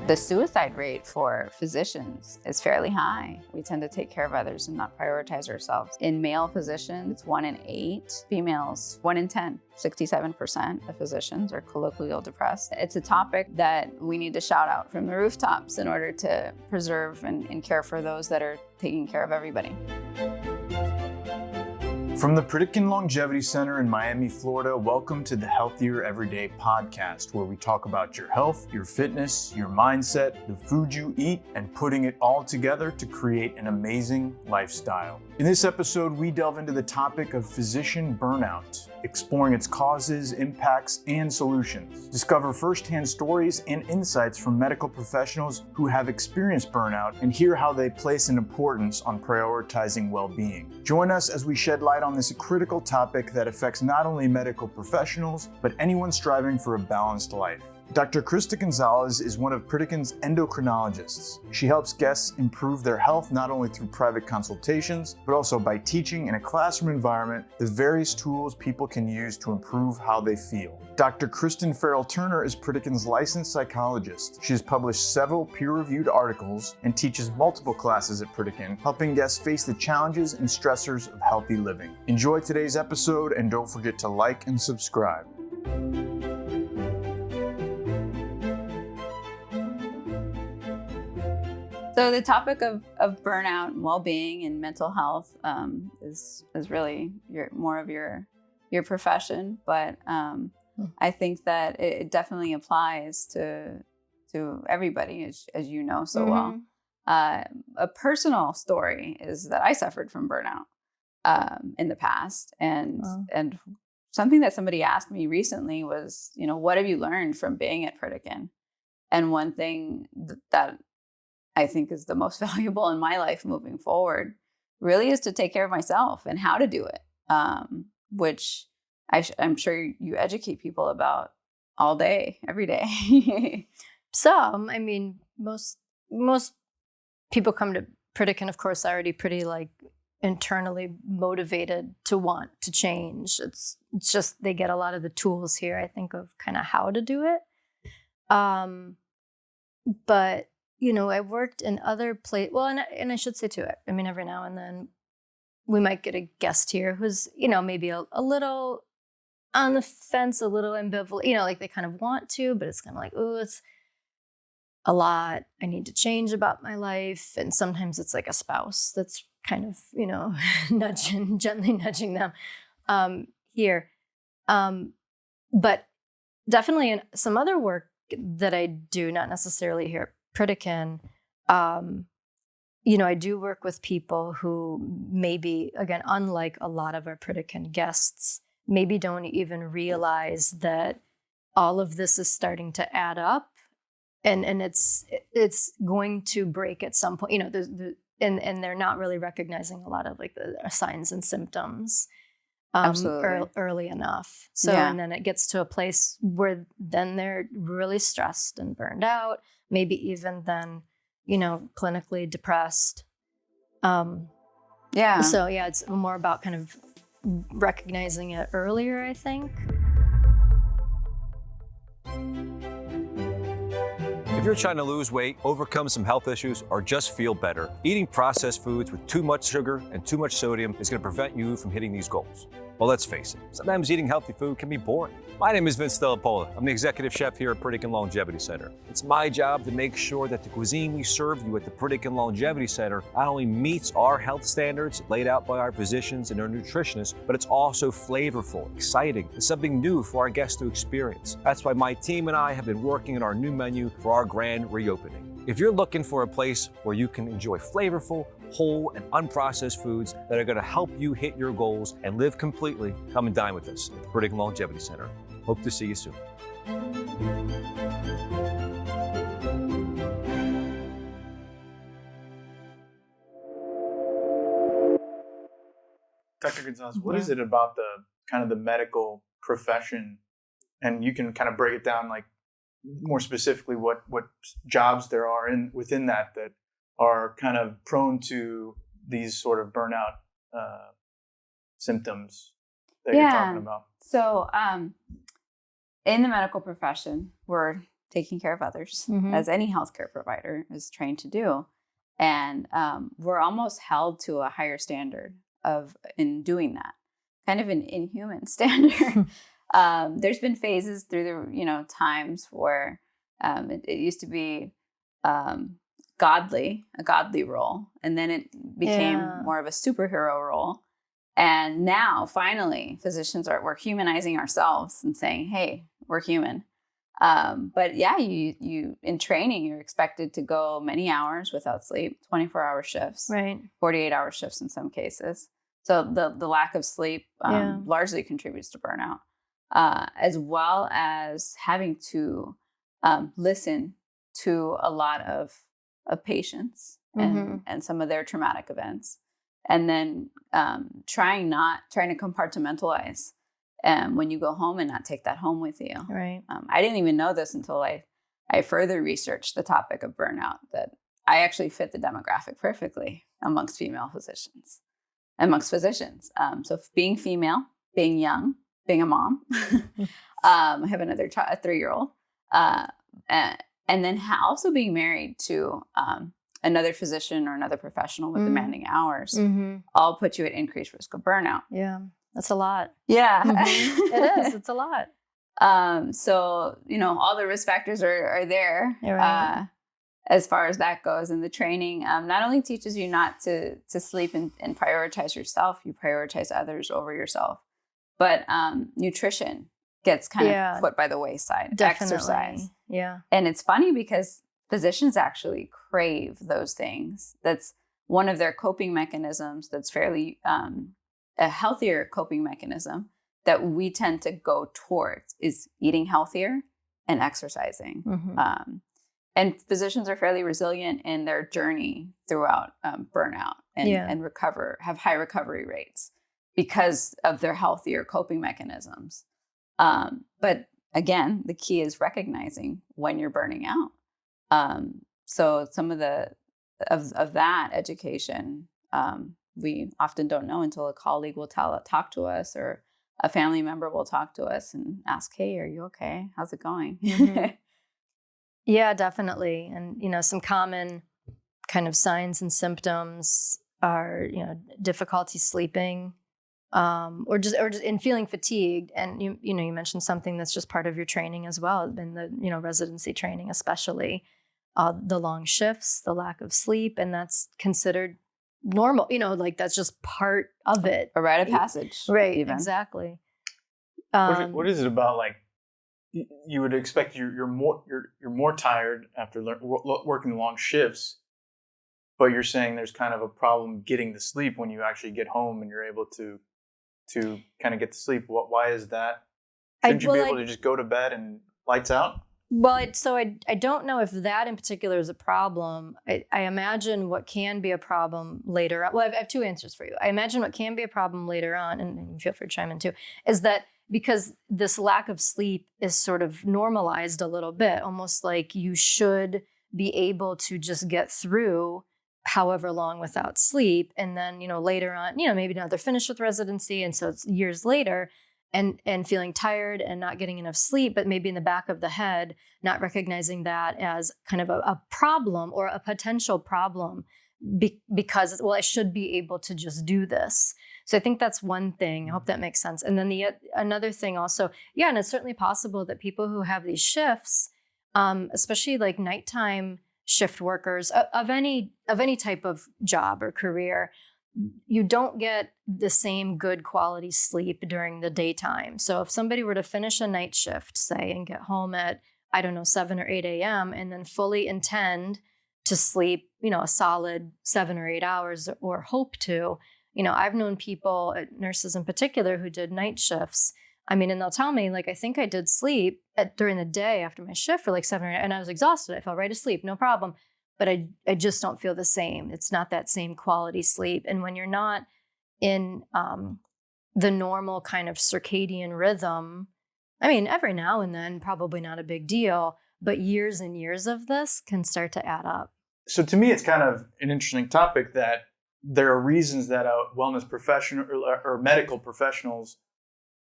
The suicide rate for physicians is fairly high. We tend to take care of others and not prioritize ourselves. In male physicians, it's 1 in 8. Females, 1 in 10. 67% of physicians are colloquial depressed. It's a topic that we need to shout out from the rooftops in order to preserve and care for those that are taking care of everybody. From the Pritikin Longevity Center in Miami, Florida, welcome to the Healthier Everyday podcast, where we talk about your health, your fitness, your mindset, the food you eat, and putting it all together to create an amazing lifestyle. In this episode, we delve into the topic of physician burnout, exploring its causes, impacts, and solutions. Discover firsthand stories and insights from medical professionals who have experienced burnout and hear how they place an importance on prioritizing well-being. Join us as we shed light on this critical topic that affects not only medical professionals, but anyone striving for a balanced life. Dr. Krista Gonzales is one of Pritikin's endocrinologists. She helps guests improve their health not only through private consultations, but also by teaching in a classroom environment the various tools people can use to improve how they feel. Dr. Kristen Farrell-Turner is Pritikin's licensed psychologist. She has published several peer-reviewed articles and teaches multiple classes at Pritikin, helping guests face the challenges and stressors of healthy living. Enjoy today's episode and don't forget to like and subscribe. So the topic of burnout and well-being and mental health is really more of your profession, but I think that it definitely applies to everybody, as you know so well. A personal story is that I suffered from burnout in the past, and something that somebody asked me recently was, what have you learned from being at Pritikin? And one thing that I think is the most valuable in my life moving forward really is to take care of myself and how to do it, which I'm sure you educate people about all day, every day. Some, I mean, most people come to Pritikin, of course, already pretty internally motivated to want to change. It's just they get a lot of the tools here, I think, of kind of how to do it. But I worked in other places. Well, and I should say too, I mean, every now and then we might get a guest here who's, maybe a little on the fence, a little ambivalent, they kind of want to, but it's kind of like, oh, it's a lot. I need to change about my life. And sometimes it's like a spouse that's kind of, gently nudging them here. But definitely in some other work that I do, not necessarily here Pritikin, I do work with people who maybe, again, unlike a lot of our Pritikin guests, maybe don't even realize that all of this is starting to add up, and it's going to break at some point. And they're not really recognizing a lot of the signs and symptoms early enough. So, and then it gets to a place where then they're really stressed and burned out. Maybe even then, clinically depressed. So it's more about kind of recognizing it earlier, I think. If you're trying to lose weight, overcome some health issues, or just feel better, eating processed foods with too much sugar and too much sodium is going to prevent you from hitting these goals. Well, let's face it, sometimes eating healthy food can be boring. My name is Vince Delapola. I'm the executive chef here at Pritikin Longevity Center. It's my job to make sure that the cuisine we serve you at the Pritikin Longevity Center not only meets our health standards laid out by our physicians and our nutritionists, but it's also flavorful, exciting, and something new for our guests to experience. That's why my team and I have been working on our new menu for our grand reopening. If you're looking for a place where you can enjoy flavorful, whole, and unprocessed foods that are going to help you hit your goals and live completely, come and dine with us at the Pritikin Longevity Center. Hope to see you soon. Dr. Gonzales, what is it about the medical profession, and you can kind of break it down more specifically what jobs there are within that are kind of prone to these sort of burnout symptoms that you're talking about? So in the medical profession, we're taking care of others, Mhm. as any healthcare provider is trained to do. And we're almost held to a higher standard in doing that, kind of an inhuman standard. There's been phases through the times where it used to be a godly role, and then it became more of a superhero role. And now, finally, we're humanizing ourselves and saying, "Hey, we're human." But yeah, you in training, you're expected to go many hours without sleep, 24-hour shifts, Right. 48-hour shifts in some cases. So the lack of sleep largely contributes to burnout, as well as having to listen to a lot of patients and some of their traumatic events, and then trying to compartmentalize. When you go home and not take that home with you. Right. I didn't even know this until I further researched the topic of burnout, that I actually fit the demographic perfectly amongst physicians. So being female, being young, being a mom, I have a 3-year-old, and then also being married to another physician or another professional with demanding hours, all put you at increased risk of burnout. Yeah. That's a lot. Yeah. It is. It's a lot. So, all the risk factors are there. Right. As far as that goes. And the training not only teaches you not to sleep and prioritize yourself, you prioritize others over yourself, but nutrition gets kind of put by the wayside. Definitely. Exercise. Yeah. And it's funny because physicians actually crave those things. That's one of their coping mechanisms that's fairly a healthier coping mechanism that we tend to go towards is eating healthier and exercising. And physicians are fairly resilient in their journey throughout burnout and have high recovery rates because of their healthier coping mechanisms. But again, the key is recognizing when you're burning out. So some of of that education, we often don't know until a colleague will talk to us, or a family member will talk to us and ask, "Hey, are you okay? How's it going?" Yeah, definitely. And, some common kind of signs and symptoms are, difficulty sleeping, or just in feeling fatigued. And you mentioned something that's just part of your training as well, in the, residency training, especially the long shifts, the lack of sleep, and that's considered normal, like that's just part of it. A rite of passage. Right. Even. Exactly. What is it about, like, you would expect you're more tired after working long shifts, but you're saying there's kind of a problem getting the sleep when you actually get home and you're able to kind of get to sleep. Why is that? Shouldn't you be able to just go to bed and lights out? Well, I don't know if that in particular is a problem. I imagine what can be a problem later on. Well, I have two answers for you. I imagine what can be a problem later on, and feel free to chime in too, is that because this lack of sleep is sort of normalized a little bit, almost like you should be able to just get through however long without sleep. And then, later on, maybe now they're finished with residency. And so it's years later and feeling tired and not getting enough sleep, but maybe in the back of the head, not recognizing that as kind of a problem or a potential problem because, I should be able to just do this. So I think that's one thing. I hope that makes sense. And then another thing also, and it's certainly possible that people who have these shifts, especially like nighttime shift workers of any type of job or career, you don't get the same good quality sleep during the daytime. So if somebody were to finish a night shift, say, and get home at, 7 or 8 a.m. and then fully intend to sleep, a solid 7 or 8 hours, or hope to, I've known people, nurses in particular, who did night shifts. And they'll tell me, like, I think I did sleep during the day after my shift for like 7 or 8, and I was exhausted. I fell right asleep, no problem. But I just don't feel the same. It's not that same quality sleep. And when you're not in the normal kind of circadian rhythm, every now and then, probably not a big deal, but years and years of this can start to add up. So to me, it's kind of an interesting topic that there are reasons that a wellness professional or medical professionals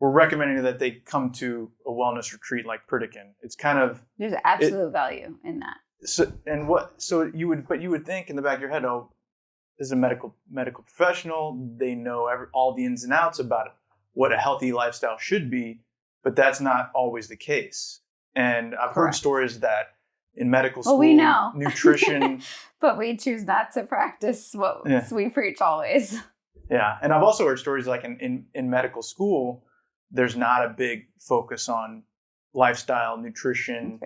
we're recommending that they come to a wellness retreat like Pritikin. It's kind of there's absolute value in that. So you would think in the back of your head, oh, this is a medical professional. They know all the ins and outs about what a healthy lifestyle should be, but that's not always the case. And I've heard stories that in medical school, we know nutrition, but we choose not to practice what we preach always. Yeah, and I've also heard stories like in medical school, there's not a big focus on lifestyle, nutrition,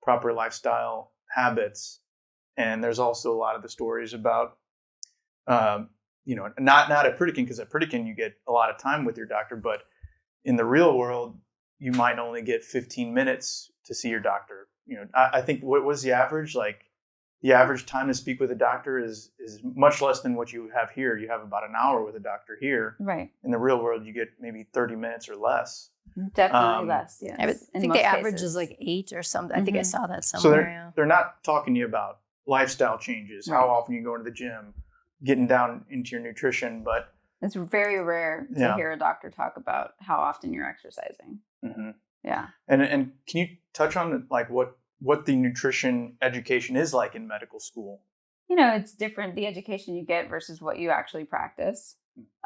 proper lifestyle habits. And there's also a lot of the stories about, not at Pritikin, because at Pritikin you get a lot of time with your doctor, but in the real world, you might only get 15 minutes to see your doctor. I think what was the average? Like the average time to speak with a doctor is much less than what you have here. You have about an hour with a doctor here. Right. In the real world, you get maybe 30 minutes or less. Definitely less, yes. I think the average is like 8 or something. I think I saw that somewhere. So they're not talking to you about lifestyle changes, how often you go into the gym, getting down into your nutrition, but it's very rare to hear a doctor talk about how often you're exercising. Mm-hmm. Yeah. And can you touch on like what the nutrition education is like in medical school? It's different, the education you get versus what you actually practice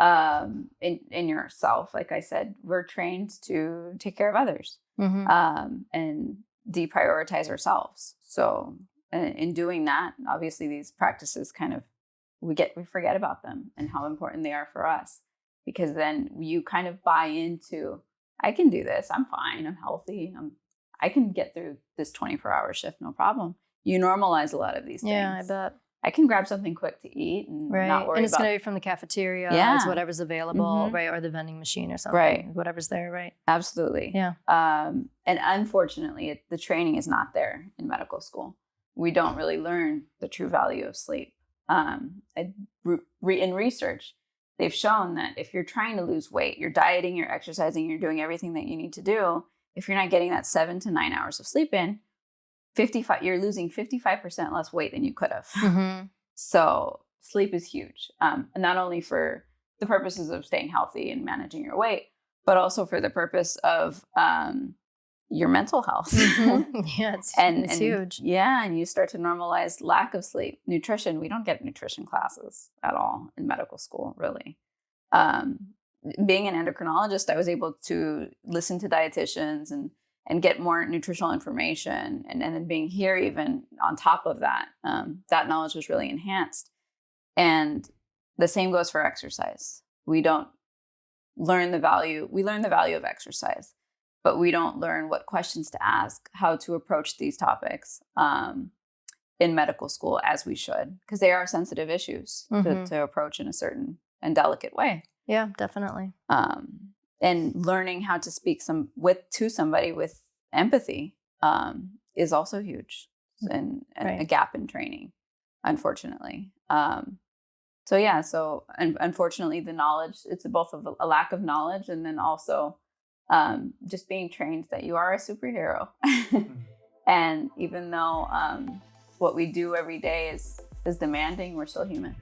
in yourself. Like I said, we're trained to take care of others and deprioritize ourselves. So in doing that, obviously these practices kind of, we forget about them and how important they are for us, because then you kind of buy into, I can do this. I'm fine. I'm healthy. I can get through this 24-hour shift, no problem. You normalize a lot of these things. Yeah, I bet. I can grab something quick to eat and not worry and it's about. going to be from the cafeteria. It's whatever's available, right? Or the vending machine or something. Right. Whatever's there, right? Absolutely. Yeah. And unfortunately, the training is not there in medical school. We don't really learn the true value of sleep. In research, they've shown that if you're trying to lose weight, you're dieting, you're exercising, you're doing everything that you need to do. If you're not getting that 7 to 9 hours of sleep in, you're losing 55% less weight than you could have. Mm-hmm. So sleep is huge, and not only for the purposes of staying healthy and managing your weight, but also for the purpose of your mental health. Mm-hmm. Yeah, it's huge. Yeah, and you start to normalize lack of sleep. Nutrition, we don't get nutrition classes at all in medical school, really. Being an endocrinologist, I was able to listen to dietitians and get more nutritional information. And then being here, even on top of that, that knowledge was really enhanced. And the same goes for exercise. We don't learn the value. We learn the value of exercise, but we don't learn what questions to ask, how to approach these topics in medical school as we should, because they are sensitive issues to approach in a certain and delicate way. Yeah, definitely. And learning how to speak to somebody with empathy is also huge, and a gap in training, unfortunately. So unfortunately, the knowledge, it's both of a lack of knowledge and then also just being trained that you are a superhero. And even though what we do every day is demanding, we're still human.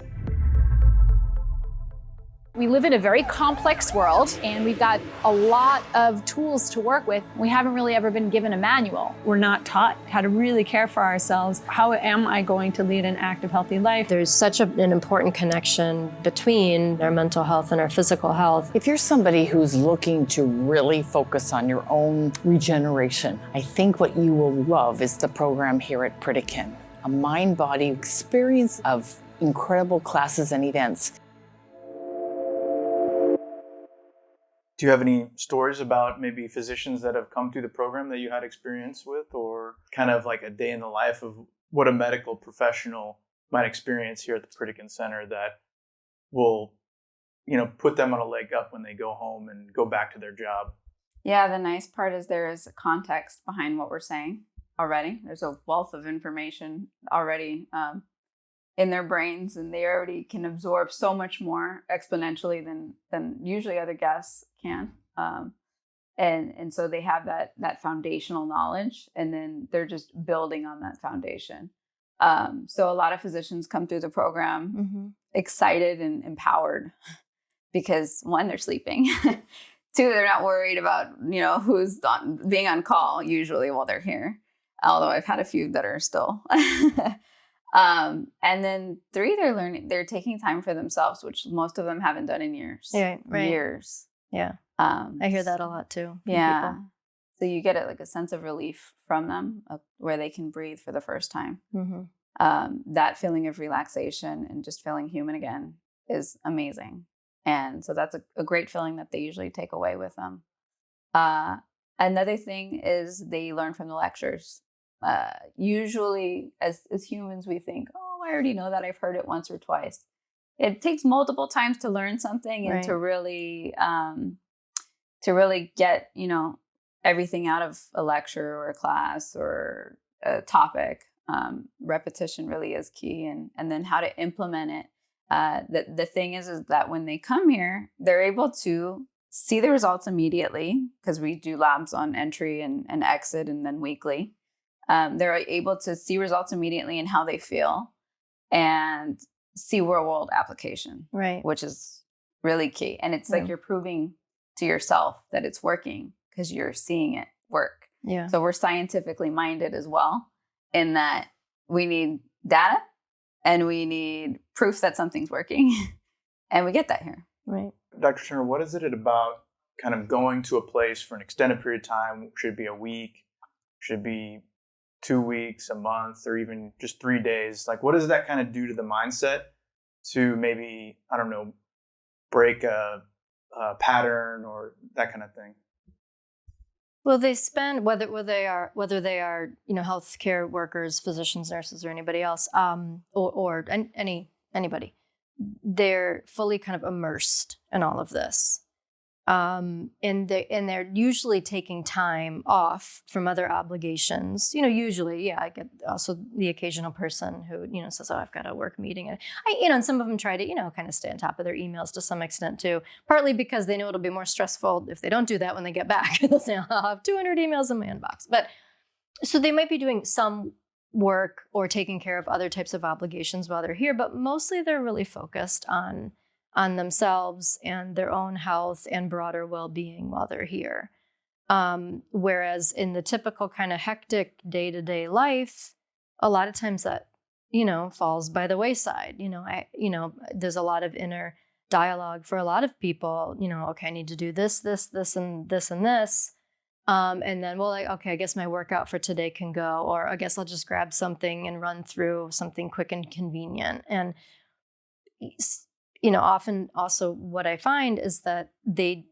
We live in a very complex world, and we've got a lot of tools to work with. We haven't really ever been given a manual. We're not taught how to really care for ourselves. How am I going to lead an active, healthy life? There's such an important connection between our mental health and our physical health. If you're somebody who's looking to really focus on your own regeneration, I think what you will love is the program here at Pritikin, a mind-body experience of incredible classes and events. Do you have any stories about maybe physicians that have come through the program that you had experience with, or kind of like a day in the life of what a medical professional might experience here at the Pritikin Center that will, put them on a leg up when they go home and go back to their job? Yeah, the nice part is there is a context behind what we're saying already. There's a wealth of information already in their brains, and they already can absorb so much more exponentially than usually other guests can. And so they have that foundational knowledge, and then they're just building on that foundation. So a lot of physicians come through the program excited and empowered because one, they're sleeping. Two, they're not worried about, who's being on call usually while they're here. Although I've had a few that are still. And then three, they're taking time for themselves, which most of them haven't done in years. Yeah, right. Years. Yeah. I hear that a lot too. Yeah. People. So you get a sense of relief from them where they can breathe for the first time. That feeling of relaxation and just feeling human again is amazing. And so that's a great feeling that they usually take away with them. Another thing is they learn from the lectures. Usually as humans, we think, oh, I already know that. I've heard it once or twice. It takes multiple times to learn something and to really get, everything out of a lecture or a class or a topic. Repetition really is key, and then how to implement it. The thing is that when they come here, they're able to see the results immediately because we do labs on entry and exit and then weekly. They're able to see results immediately in how they feel and see real world application, right? Which is really key. And it's like you're proving to yourself that it's working because you're seeing it work. Yeah. So we're scientifically minded as well in that we need data and we need proof that something's working. And we get that here. Right. Dr. Turner, what is it about kind of going to a place for an extended period of time? Should it be a week? Should it be 2 weeks, a month, or even just 3 days? Like, what does that kind of do to the mindset to maybe, I don't know, break a pattern or that kind of thing? Well, they spend whether they are healthcare workers, physicians, nurses, or anybody else, or anybody, they're fully kind of immersed in all of this, and they're usually taking time off from other obligations. Usually, I get also the occasional person who says, "Oh, I've got a work meeting," and and some of them try to kind of stay on top of their emails to some extent too. Partly because they know it'll be more stressful if they don't do that when they get back. They'll say, "I'll have 200 emails in my inbox," but so they might be doing some work or taking care of other types of obligations while they're here, but mostly they're really focused on themselves and their own health and broader well-being while they're here. Whereas in the typical kind of hectic day-to-day life, a lot of times that, falls by the wayside. There's a lot of inner dialogue for a lot of people, okay, I need to do this, and this, and this. And then, okay, I guess my workout for today can go, or I guess I'll just grab something and run through something quick and convenient. And, often also what I find is that they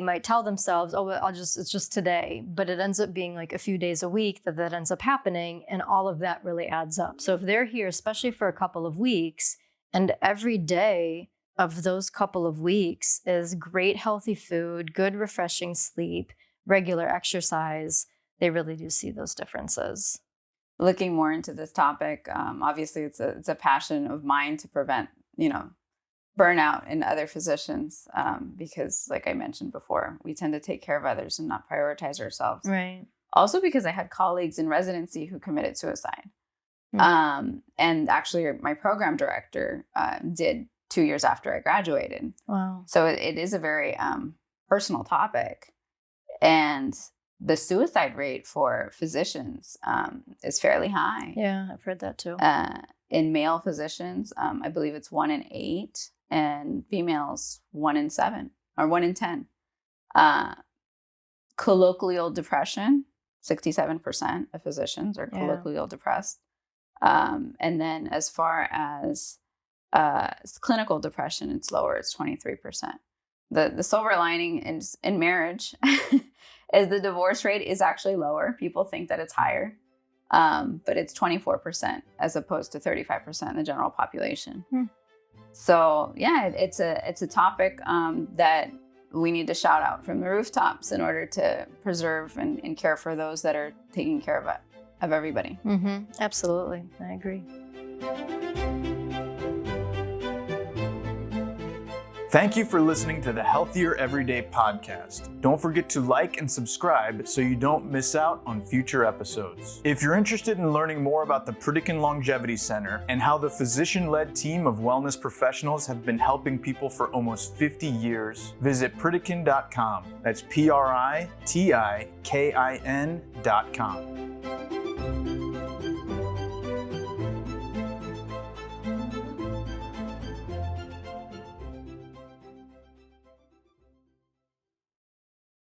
might tell themselves, oh, well, it's just today, but it ends up being like a few days a week that ends up happening. And all of that really adds up. So if they're here, especially for a couple of weeks, and every day of those couple of weeks is great, healthy food, good, refreshing sleep, regular exercise, they really do see those differences. Looking more into this topic, obviously it's a passion of mine to prevent, burnout in other physicians, because like I mentioned before, we tend to take care of others and not prioritize ourselves. Right. Also because I had colleagues in residency who committed suicide. And actually my program director did 2 years after I graduated. Wow. So it is a very personal topic. And the suicide rate for physicians is fairly high. Yeah, I've heard that too. In male physicians, I believe it's 1 in 8, and females 1 in 7 or 1 in 10. Colloquial depression, 67% of physicians are colloquial depressed. And then as far as clinical depression, it's lower, it's 23%. The silver lining in marriage is the divorce rate is actually lower. People think that it's higher, but it's 24% as opposed to 35% in the general population. So yeah, it's a topic that we need to shout out from the rooftops in order to preserve and care for those that are taking care of everybody. Absolutely, I agree. Thank you for listening to the Healthier Everyday podcast. Don't forget to like and subscribe so you don't miss out on future episodes. If you're interested in learning more about the Pritikin Longevity Center and how the physician-led team of wellness professionals have been helping people for almost 50 years, visit Pritikin.com. That's Pritikin.com.